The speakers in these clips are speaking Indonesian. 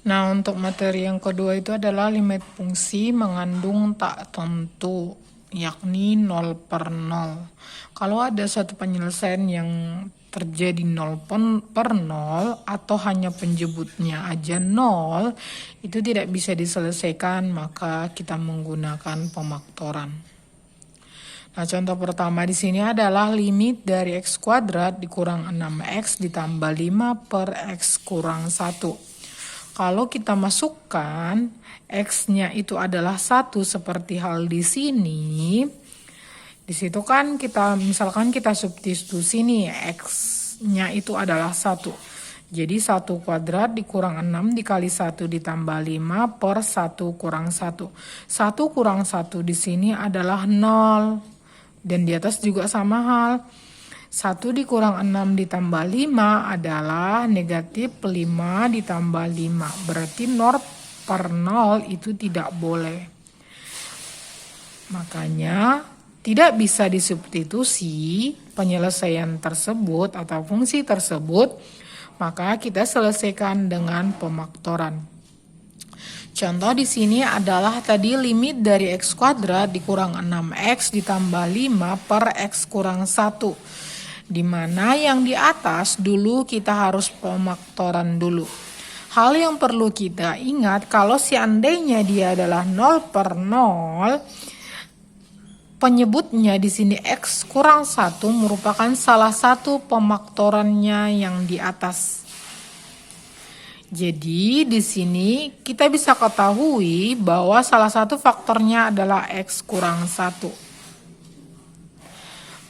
Nah, untuk materi yang kedua itu adalah limit fungsi mengandung tak tentu, yakni 0 per 0. Kalau ada suatu penyelesaian yang terjadi 0 per 0 atau hanya penjemputnya aja 0, itu tidak bisa diselesaikan, maka kita menggunakan pemaktoran. Nah, contoh pertama di sini adalah limit dari x kuadrat dikurang 6x ditambah 5 per x kurang 1. Kalau kita masukkan x-nya itu adalah 1 seperti hal di sini. Di situ kan misalkan kita substitusi nih, x-nya itu adalah 1. Jadi 1 kuadrat dikurang 6 dikali 1 ditambah 5 per 1 kurang 1. 1 kurang 1 di sini adalah 0. Dan di atas juga sama hal. 1 dikurang 6 ditambah 5 adalah negatif 5 ditambah 5. Berarti 0 per 0 itu tidak boleh. Makanya tidak bisa disubstitusi penyelesaian tersebut atau fungsi tersebut. Maka kita selesaikan dengan pemaktoran. Contoh di sini adalah tadi limit dari x kuadrat dikurang 6x ditambah 5 per x kurang 1. Dimana yang di atas dulu kita harus pemaktoran dulu. Hal yang perlu kita ingat, kalau seandainya dia adalah 0 per 0, penyebutnya di sini x kurang 1 merupakan salah satu pemaktorannya yang di atas. Jadi di sini kita bisa ketahui bahwa salah satu faktornya adalah x kurang 1.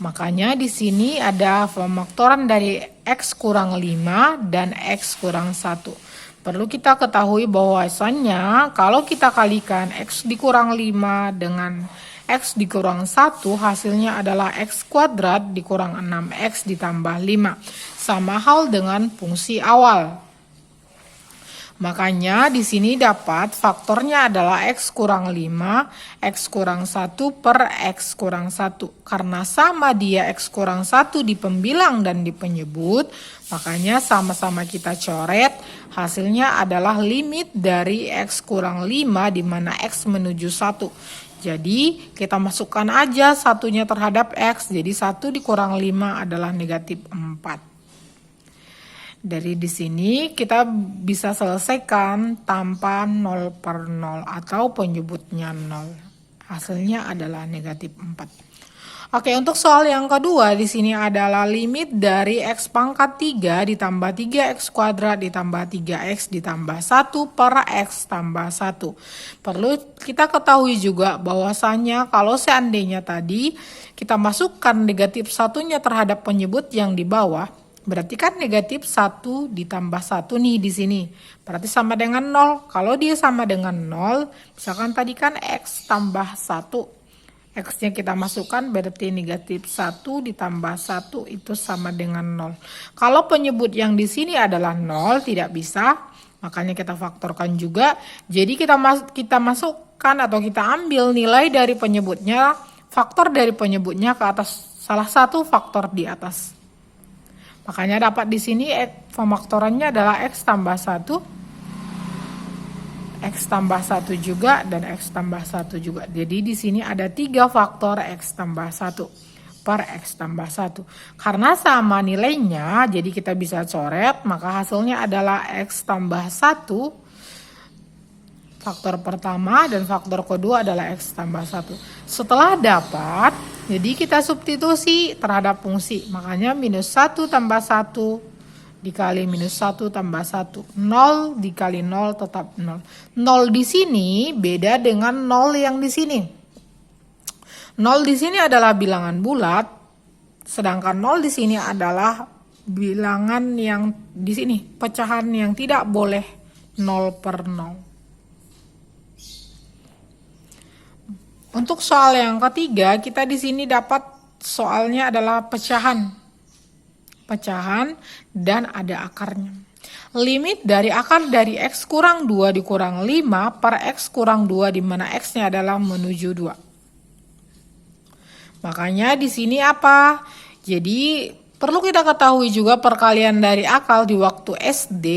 Makanya di sini ada pemaktoran dari x kurang 5 dan x kurang 1. Perlu kita ketahui bahwasannya kalau kita kalikan x dikurang 5 dengan x dikurang 1, hasilnya adalah x kuadrat dikurang 6x ditambah 5. Sama hal dengan fungsi awal. Makanya di sini dapat faktornya adalah x kurang 5, x kurang 1 per x kurang 1. Karena sama dia x kurang 1 di pembilang dan di penyebut, makanya sama-sama kita coret. Hasilnya adalah limit dari x kurang 5 di mana x menuju 1. Jadi kita masukkan aja satunya terhadap x, jadi 1 dikurang 5 adalah negatif 4. Dari di sini kita bisa selesaikan tanpa 0 per 0 atau penyebutnya 0. Hasilnya adalah negatif 4. Oke, untuk soal yang kedua di sini adalah limit dari x pangkat 3 ditambah 3x kuadrat ditambah 3x ditambah 1 per x tambah 1. Perlu kita ketahui juga bahwasannya kalau seandainya tadi kita masukkan negatif satunya terhadap penyebut yang di bawah, berarti kan negatif 1 ditambah 1 nih di sini. Berarti sama dengan 0. Kalau dia sama dengan 0, misalkan tadi kan x tambah 1. X-nya kita masukkan berarti negatif 1 ditambah 1 itu sama dengan 0. Kalau penyebut yang di sini adalah 0, tidak bisa. Makanya kita faktorkan juga. Jadi kita masukkan atau kita ambil nilai dari penyebutnya, faktor dari penyebutnya ke atas salah satu faktor di atas. Makanya dapat di sini pemaktorannya adalah x tambah 1, x tambah 1 juga, dan x tambah 1 juga. Jadi di sini ada 3 faktor x tambah 1 per x tambah 1. Karena sama nilainya, jadi kita bisa coret, maka hasilnya adalah x tambah 1 faktor pertama dan faktor kedua adalah x tambah 1. Setelah dapat, jadi kita substitusi terhadap fungsi. Makanya minus 1 tambah 1 dikali minus 1 tambah 1. 0 dikali 0 tetap 0. 0 di sini beda dengan 0 yang di sini. 0 di sini adalah bilangan bulat, sedangkan 0 di sini adalah bilangan yang di sini, pecahan yang tidak boleh 0 per 0. Untuk soal yang ketiga, kita di sini dapat soalnya adalah pecahan dan ada akarnya. Limit dari akar dari x kurang 2 dikurang 5 per x kurang 2 di mana x-nya adalah menuju 2. Makanya di sini apa? Jadi Perlu kita ketahui juga perkalian dari akal di waktu SD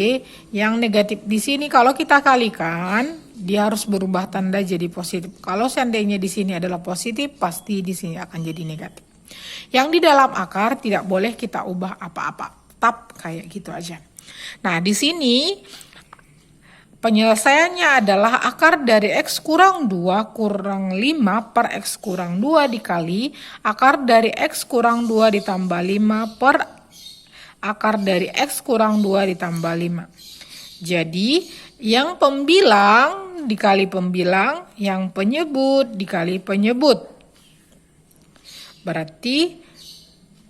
yang negatif di sini kalau kita kalikan dia harus berubah tanda jadi positif. Kalau seandainya di sini adalah positif, pasti di sini akan jadi negatif. Yang di dalam akar tidak boleh kita ubah apa-apa, tetap kayak gitu aja. Nah, di sini penyelesaiannya adalah akar dari X kurang 2 kurang 5 per X kurang 2 dikali akar dari X kurang 2 ditambah 5 per akar dari X kurang 2 ditambah 5. Jadi yang pembilang dikali pembilang, yang penyebut dikali penyebut. Berarti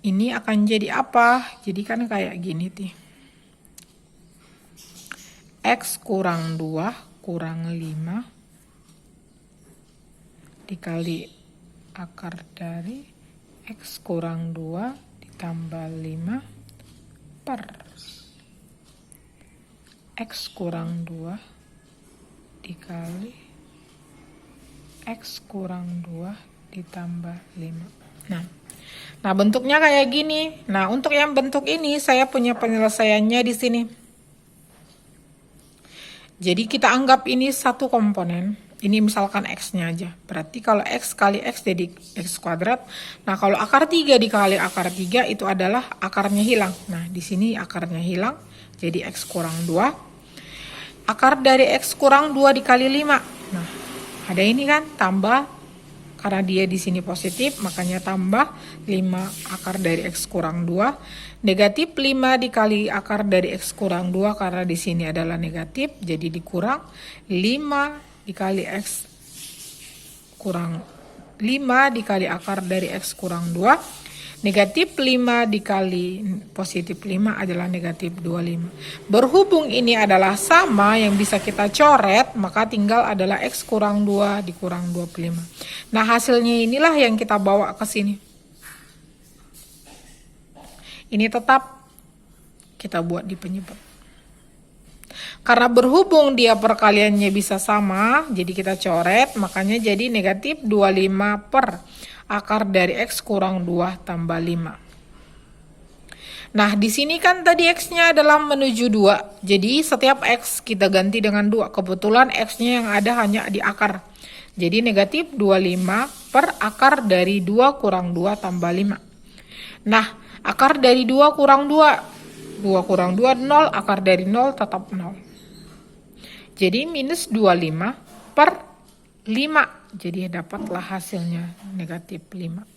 ini akan jadi apa? Jadi kan kayak gini nih. X kurang 2 kurang 5 dikali akar dari X kurang 2 ditambah 5 per X kurang 2 dikali X kurang 2 ditambah 5. Nah, bentuknya kayak gini. Nah, untuk yang bentuk ini saya punya penyelesaiannya di sini. Jadi kita anggap ini satu komponen, ini misalkan X-nya aja. Berarti kalau X kali X jadi X kuadrat. Nah, kalau akar 3 dikali akar 3 itu adalah akarnya hilang. Nah, di sini akarnya hilang, jadi X kurang 2. Akar dari X kurang 2 dikali 5. Nah, ada ini kan, tambah. Karena dia di sini positif, makanya tambah 5 akar dari X kurang 2. Negatif 5 dikali akar dari X kurang 2 karena di sini adalah negatif, jadi dikurang 5 dikali X kurang 5 dikali akar dari X kurang 2. Negatif 5 dikali positif 5 adalah negatif 25. Berhubung ini adalah sama yang bisa kita coret, maka tinggal adalah X kurang 2 dikurang 25. Nah, hasilnya inilah yang kita bawa ke sini. Ini tetap kita buat di penyebut. Karena berhubung dia perkaliannya bisa sama, jadi kita coret, makanya jadi negatif 25 per akar dari X kurang 2 tambah 5. Nah, di sini kan tadi X-nya adalah menuju 2. Jadi setiap X kita ganti dengan 2. Kebetulan X-nya yang ada hanya di akar. Jadi negatif 25 per akar dari 2 kurang 2 tambah 5. Nah, akar dari 2 kurang 2. 2 kurang 2, 0. Akar dari 0 tetap 0. Jadi minus 25 per 5. Jadi dapatlah hasilnya negatif 5.